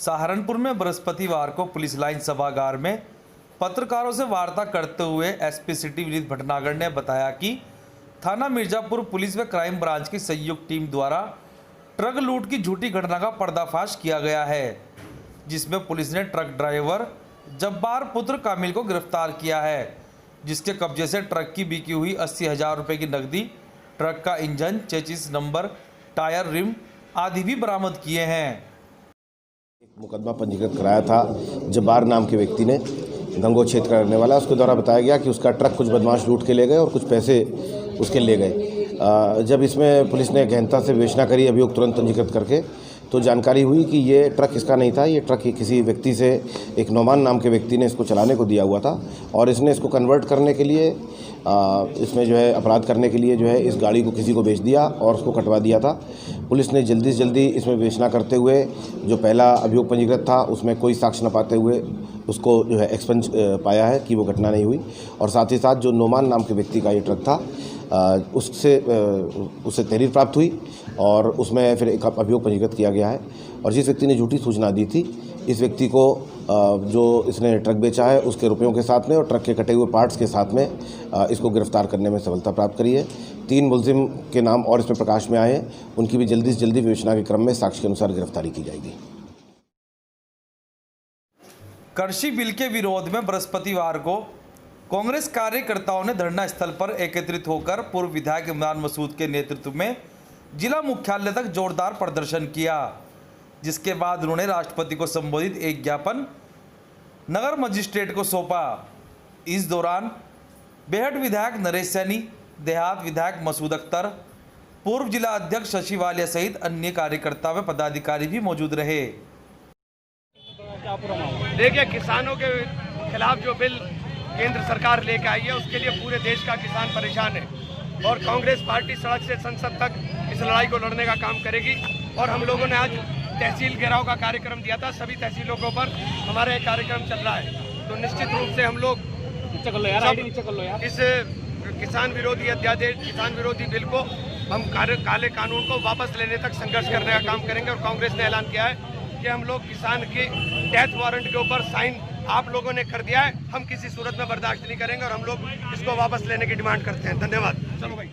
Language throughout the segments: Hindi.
सहारनपुर में बृहस्पतिवार को पुलिस लाइन सभागार में पत्रकारों से वार्ता करते हुए एसपी सिटी विनीत भटनागर ने बताया कि थाना मिर्जापुर पुलिस व क्राइम ब्रांच की संयुक्त टीम द्वारा ट्रक लूट की झूठी घटना का पर्दाफाश किया गया है, जिसमें पुलिस ने ट्रक ड्राइवर जब्बार पुत्र कामिल को गिरफ्तार किया है, जिसके कब्जे से ट्रक की बिकी हुई 80,000 रुपये की नकदी, ट्रक का engine, chassis number, tyre, rim आदि भी बरामद किए हैं। एक मुकदमा पंजीकृत कराया था जब्बार नाम के व्यक्ति ने, गंगोह क्षेत्र का रहने वाला। उसके द्वारा बताया गया कि उसका ट्रक कुछ बदमाश लूट के ले गए और कुछ पैसे उसके ले गए। जब इसमें पुलिस ने गहनता से विवेचना करी, अभियोग तुरंत पंजीकृत करके, तो जानकारी हुई कि ये ट्रक इसका नहीं था। ये ट्रक किसी व्यक्ति से, एक नौमान नाम के व्यक्ति ने इसको चलाने को दिया हुआ था और इसने इसको कन्वर्ट करने के लिए, इसमें जो है अपराध करने के लिए जो है इस गाड़ी को किसी को बेच दिया और उसको कटवा दिया था। पुलिस ने जल्दी से जल्दी इसमें विवेचना करते हुए जो पहला अभियोग पंजीकृत था उसमें कोई साक्ष्य न पाते हुए उसको जो है एक्सपंज पाया है कि वो घटना नहीं हुई, और साथ ही साथ जो नौमान नाम के व्यक्ति का ये ट्रक था उससे तहरीर प्राप्त हुई और उसमें फिर एक अभियोग पंजीकृत किया गया है। और जिस व्यक्ति ने झूठी सूचना दी थी, इस व्यक्ति को जो इसने ट्रक बेचा है उसके रुपयों के साथ में और ट्रक के कटे हुए पार्ट्स के साथ में इसको गिरफ्तार करने में सफलता प्राप्त करी है। 3 मुलजिम के नाम और इसमें प्रकाश में आए हैं, उनकी भी जल्दी से जल्दी विवेचना के क्रम में साक्ष्य के अनुसार गिरफ्तारी की जाएगी। कृषि बिल के विरोध में बृहस्पतिवार को कांग्रेस कार्यकर्ताओं ने धरना स्थल पर एकत्रित होकर पूर्व विधायक इमरान मसूद के नेतृत्व में जिला मुख्यालय तक जोरदार प्रदर्शन किया, जिसके बाद उन्होंने राष्ट्रपति को संबोधित एक ज्ञापन नगर मजिस्ट्रेट को सौंपा। इस दौरान बेहट विधायक नरेश सैनी, देहात विधायक मसूद अख्तर, पूर्व जिला अध्यक्ष शशि वालिया सहित अन्य कार्यकर्ता व पदाधिकारी भी मौजूद रहे। देखिए, किसानों के खिलाफ जो बिल केंद्र सरकार लेकर आई है उसके लिए पूरे देश का किसान परेशान है और कांग्रेस पार्टी सड़क से संसद तक इस लड़ाई को लड़ने का काम करेगी। और हम लोगों ने आज तहसील घेराव का कार्यक्रम दिया था, सभी तहसीलों के ऊपर हमारा एक कार्यक्रम चल रहा है। तो निश्चित रूप से हम लोग इस किसान विरोधी अध्यादेश, किसान विरोधी बिल को, हम काले कानून को वापस लेने तक संघर्ष करने का काम करेंगे। और कांग्रेस ने ऐलान किया है कि हम लोग किसान के डेथ वारंट के ऊपर साइन आप लोगों ने कर दिया है, हम किसी सूरत में बर्दाश्त नहीं करेंगे और हम लोग इसको वापस लेने की डिमांड करते हैं। धन्यवाद। चलो भाई।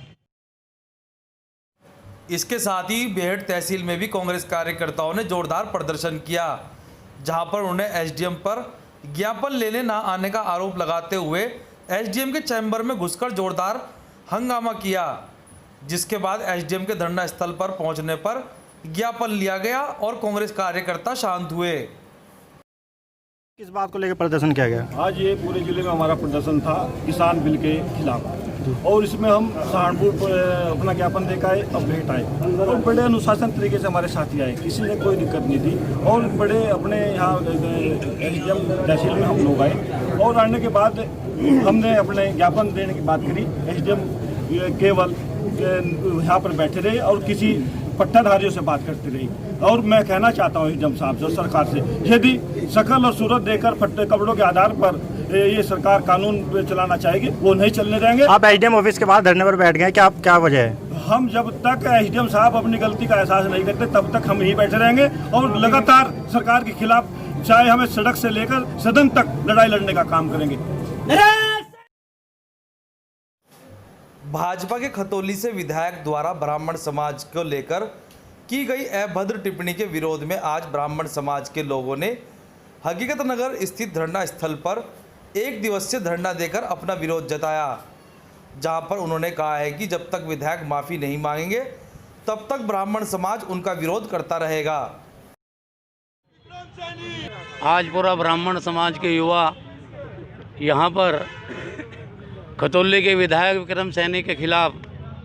इसके साथ ही बेहट तहसील में भी कांग्रेस कार्यकर्ताओं ने जोरदार प्रदर्शन किया, जहां पर उन्होंने एसडीएम पर ज्ञापन लेने न आने का आरोप लगाते हुए एसडीएम के चैम्बर में घुसकर जोरदार हंगामा किया, जिसके बाद एसडीएम के धरना स्थल पर पहुंचने पर ज्ञापन लिया गया और कांग्रेस कार्यकर्ता शांत हुए। किस बात को लेकर प्रदर्शन किया गया? आज ये पूरे जिले में हमारा प्रदर्शन था किसान बिल के खिलाफ, और इसमें हम सहारनपुर अपना ज्ञापन देकर आए, अब भेंट आए और बड़े अनुशासन तरीके से हमारे साथी आए, किसी ने कोई दिक्कत नहीं थी। और बड़े अपने यहाँ एसडीएम तहसील में हम लोग आए और आने के बाद हमने अपने ज्ञापन देने की बात करी। एसडीएम केवल यहाँ पर बैठे रहे और किसी पट्टाधारियों से बात करते रही। और मैं कहना चाहता हूँ एसडीएम साहब जो सरकार से, यदि शकल और सूरत देकर फट्टे कपड़ों के आधार पर ये सरकार कानून चलाना चाहेगी, वो नहीं चलने देंगे। आप एसडीएम ऑफिस के बाहर धरने पर बैठ गए, क्या वजह है? हम जब तक एसडीएम साहब अपनी गलती का एहसास नहीं करते तब तक हम यहीं बैठे रहेंगे और लगातार सरकार के खिलाफ, चाहे हमें सड़क से लेकर सदन तक लड़ाई लड़ने का काम करेंगे। भाजपा के खतौली से विधायक द्वारा ब्राह्मण समाज को लेकर की गई अभद्र टिप्पणी के विरोध में आज ब्राह्मण समाज के लोगों ने हकीकत नगर स्थित धरना स्थल पर 1 दिवसीय धरना देकर अपना विरोध जताया, जहां पर उन्होंने कहा है कि जब तक विधायक माफ़ी नहीं मांगेंगे तब तक ब्राह्मण समाज उनका विरोध करता रहेगा। आज पूरा ब्राह्मण समाज के युवा यहाँ पर खतौली के विधायक विक्रम सैनी के खिलाफ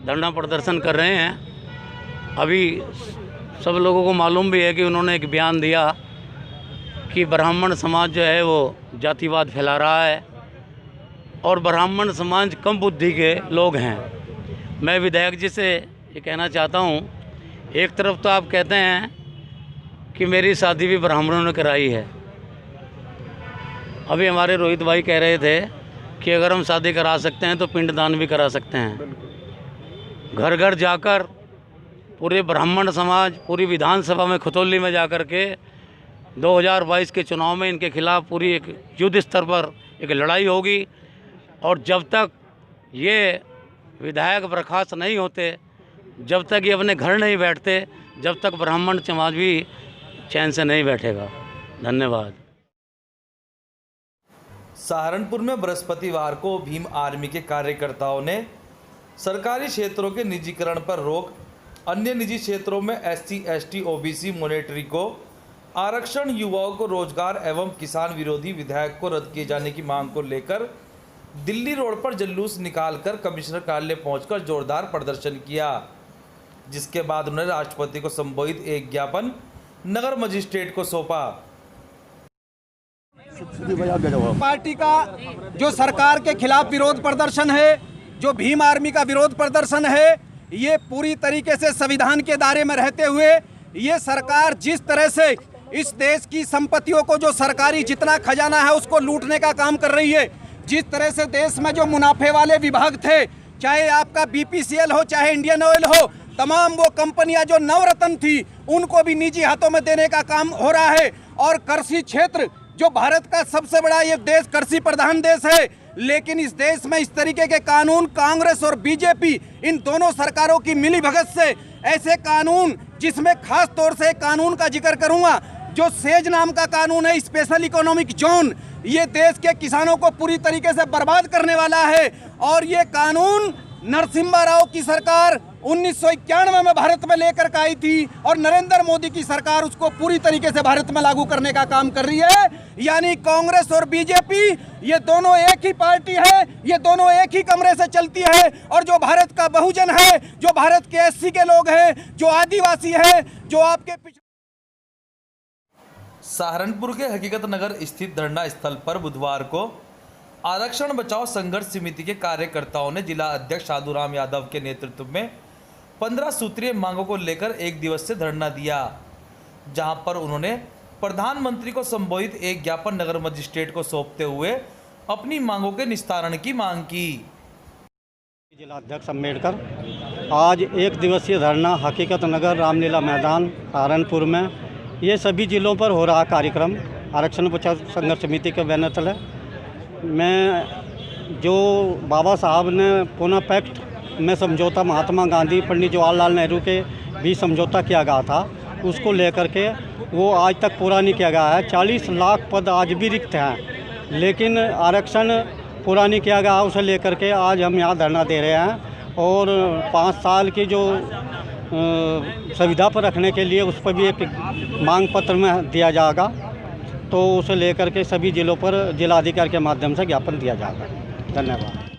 धरना प्रदर्शन कर रहे हैं। अभी सब लोगों को मालूम भी है कि उन्होंने एक बयान दिया कि ब्राह्मण समाज जो है वो जातिवाद फैला रहा है और ब्राह्मण समाज कम बुद्धि के लोग हैं। मैं विधायक जी से ये कहना चाहता हूँ, एक तरफ तो आप कहते हैं कि मेरी शादी भी ब्राह्मणों ने कराई है। अभी हमारे रोहित भाई कह रहे थे कि अगर हम शादी करा सकते हैं तो पिंडदान भी करा सकते हैं। घर घर जाकर पूरे ब्राह्मण समाज पूरी विधानसभा में खतौली में जाकर के 2022 के चुनाव में इनके खिलाफ पूरी एक युद्ध स्तर पर एक लड़ाई होगी। और जब तक ये विधायक बर्खास्त नहीं होते, जब तक ये अपने घर नहीं बैठते, जब तक ब्राह्मण समाज भी चैन से नहीं बैठेगा। धन्यवाद। सहारनपुर में बृहस्पतिवार को भीम आर्मी के कार्यकर्ताओं ने सरकारी क्षेत्रों के निजीकरण पर रोक, अन्य निजी क्षेत्रों में SC, ST, OBC मॉनिटरी को आरक्षण, युवाओं को रोजगार एवं किसान विरोधी विधेयक को रद्द किए जाने की मांग को लेकर दिल्ली रोड पर जुलूस निकालकर कमिश्नर कार्यालय पहुंचकर जोरदार प्रदर्शन किया, जिसके बाद उन्होंने राष्ट्रपति को संबोधित एक ज्ञापन नगर मजिस्ट्रेट को सौंपा। पार्टी का जो सरकार के खिलाफ विरोध प्रदर्शन है, जो भीम आर्मी का विरोध प्रदर्शन है, ये पूरी तरीके से संविधान के दायरे में रहते हुए ये सरकार जिस तरह से इस देश की संपत्तियों को, जो सरकारी जितना खजाना है उसको लूटने का काम कर रही है, जिस तरह से देश में जो मुनाफे वाले विभाग थे, चाहे आपका BPCL हो, चाहे इंडियन ऑयल हो, तमाम वो कंपनियां जो नवरत्न थी उनको भी निजी हाथों में देने का काम हो रहा है। और कृषि क्षेत्र, जो भारत का सबसे बड़ा ये देश कृषि प्रधान देश है, लेकिन इस देश में इस तरीके के कानून कांग्रेस और बीजेपी इन दोनों सरकारों की मिलीभगत से ऐसे कानून, जिसमें खास तौर से कानून का जिक्र करूंगा, जो सेज नाम का कानून है, स्पेशल इकोनॉमिक जोन, ये देश के किसानों को पूरी तरीके से बर्बाद करने वाला है। और ये कानून नरसिम्हा राव की सरकार 1991 में भारत में लेकर के आई थी और नरेंद्र मोदी की सरकार उसको पूरी तरीके से भारत में लागू करने का काम कर रही है। यानी कांग्रेस और बीजेपी ये दोनों एक ही पार्टी है, ये दोनों एक ही कमरे से चलती है। और जो भारत का बहुजन है, जो भारत के SC के लोग हैं, जो आदिवासी है, जो आपके सहारनपुर के हकीकत नगर स्थित धरना स्थल पर बुधवार को आरक्षण बचाओ संघर्ष समिति के कार्यकर्ताओं ने जिला अध्यक्ष साधुराम यादव के नेतृत्व में 15 सूत्रीय मांगों को लेकर एक दिवसीय धरना दिया, जहां पर उन्होंने प्रधानमंत्री को संबोधित एक ज्ञापन नगर मजिस्ट्रेट को सौंपते हुए अपनी मांगों के निस्तारण की मांग की। जिला अध्यक्ष अम्बेडकर आज एक दिवसीय धरना हकीकत नगर रामलीला मैदान सहारनपुर में, ये सभी जिलों पर हो रहा कार्यक्रम आरक्षण बचाओ संघर्ष समिति के बैनर तले में जो बाबा साहब ने पूना पैक्ट में समझौता महात्मा गांधी पंडित जवाहरलाल नेहरू के भी समझौता किया गया था, उसको लेकर के वो आज तक पूरा नहीं किया गया है। 40 लाख पद आज भी रिक्त हैं, लेकिन आरक्षण पूरा नहीं किया गया, उसे लेकर के आज हम यहाँ धरना दे रहे हैं। और 5 साल की जो सुविधा पर रखने के लिए उस पर भी एक मांग पत्र में दिया जाएगा, तो उसे लेकर के सभी जिलों पर जिलाधिकारी के माध्यम से ज्ञापन दिया जाएगा। धन्यवाद।